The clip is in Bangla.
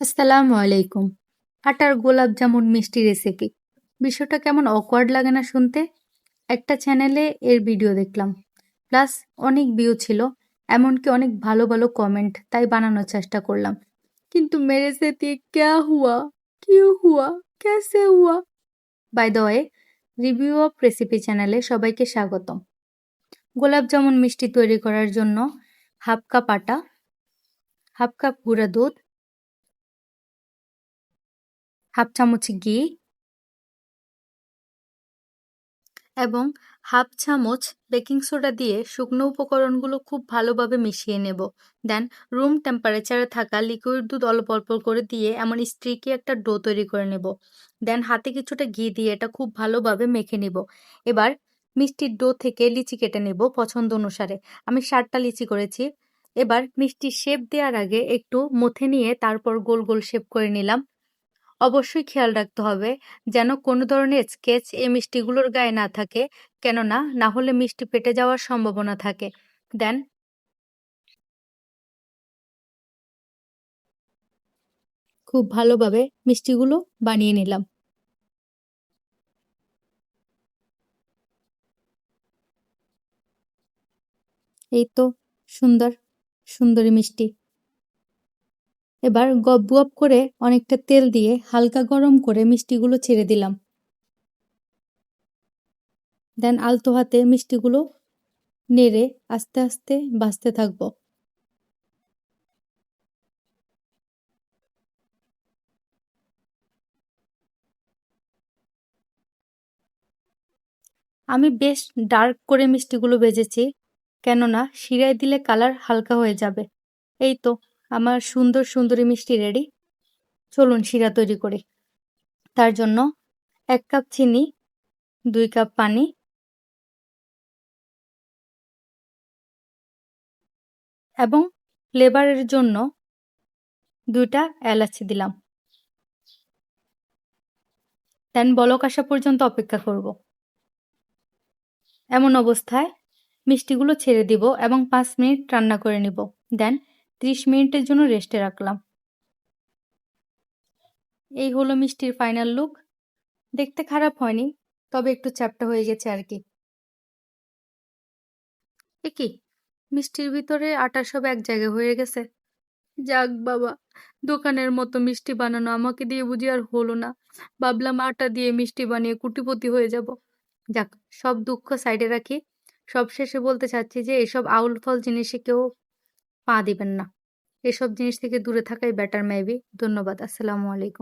আসসালামু আলাইকুম। আটার গোলাপ জামুন মিষ্টি রেসিপি। বিষয়টা কেমন অকওয়ার্ড লাগে না শুনতে? একটা চ্যানেলে এর ভিডিও দেখলাম। প্লাস অনেক ভিউ ছিল, এমনকি অনেক ভালো ভালো কমেন্ট, তাই বানানোর চেষ্টা করলাম। কিন্তু মেরে সাথে ক্যা হুয়া? কিউ হুয়া? ক্যাসে হুয়া? By the way, review of recipe চ্যানেলে সবাইকে স্বাগতম। গোলাপ জামুন মিষ্টি তৈরি করার জন্য হাফ কাপ আটা, হাফ কাপ গুঁড়া দুধ, হাফ চামচ ঘি এবং হাফ চামচ বেকিং সোডা দিয়ে শুকনো উপকরণগুলো খুব ভালোভাবে মিশিয়ে নেব। দেন রুম টেম্পারেচারে থাকা লিকুইড দুধ অল্প অল্প করে দিয়ে এমন স্টিকি একটা ডো তৈরি করে নেব। দেন হাতে কিছুটা ঘি দিয়ে এটা খুব ভালোভাবে মেখে নিব। এবার মিষ্টির ডো থেকে লিচি কেটে নেব পছন্দ অনুসারে। আমি 7টা লিচি করেছি। এবার মিষ্টির শেপ দেওয়ার আগে একটু মথে নিয়ে তারপর গোল গোল শেপ করে নিলাম। অবশ্যই খেয়াল রাখতে হবে যেন কোনো ধরনের স্কেচ এই মিষ্টিগুলোর গায়ে না থাকে, কেননা না হলে মিষ্টি ফেটে যাওয়ার সম্ভাবনা থাকে। দেন খুব ভালোভাবে মিষ্টিগুলো বানিয়ে নিলাম। এই তো সুন্দর সুন্দরী মিষ্টি। এবার গপ গপ করে অনেকটা তেল দিয়ে হালকা গরম করে মিষ্টিগুলো ছেড়ে দিলাম। দেন আলতো হাতে মিষ্টিগুলো নেড়ে আস্তে আস্তে ভাজতে থাকবো। আমি বেশ ডার্ক করে মিষ্টিগুলো ভেজেছি, কেননা শিরায় দিলে কালার হালকা হয়ে যাবে। এই তো আমার সুন্দর সুন্দরী মিষ্টি রেডি। চলুন শিরা তৈরি করি। তার জন্য 1 কাপ চিনি, 2 কাপ পানি এবং ফ্লেভারের জন্য 2টা এলাচি দিলাম। দেন বলক আসা পর্যন্ত অপেক্ষা করব। এমন অবস্থায় মিষ্টিগুলো ছেড়ে দিব এবং 5 মিনিট রান্না করে নিব। দেন 30 মিনিটের জন্য রেস্টে রাখলাম। এই হলো মিষ্টির ফাইনাল লুক। দেখতে খারাপ হয়নি, তবে একটু চ্যাপ্টা হয়ে গেছে আর কি। এ কি, মিষ্টির ভিতরে আটা সব এক জায়গায় হয়ে গেছে। যাক বাবা, দোকানের মতো মিষ্টি বানানো আমাকে দিয়ে বুঝি আর হলো না। ভাবলাম আটা দিয়ে মিষ্টি বানিয়ে কোটিপতি হয়ে যাব। যাক, সব দুঃখ সাইডে রাখি। সবশেষে বলতে চাচ্ছি যে এসব আউল ফল জিনিসে কেউ পা দিবেন না। এসব জিনিস থেকে দূরে থাকাই বেটার মেবি। ধন্যবাদ। আসসালামু আলাইকুম।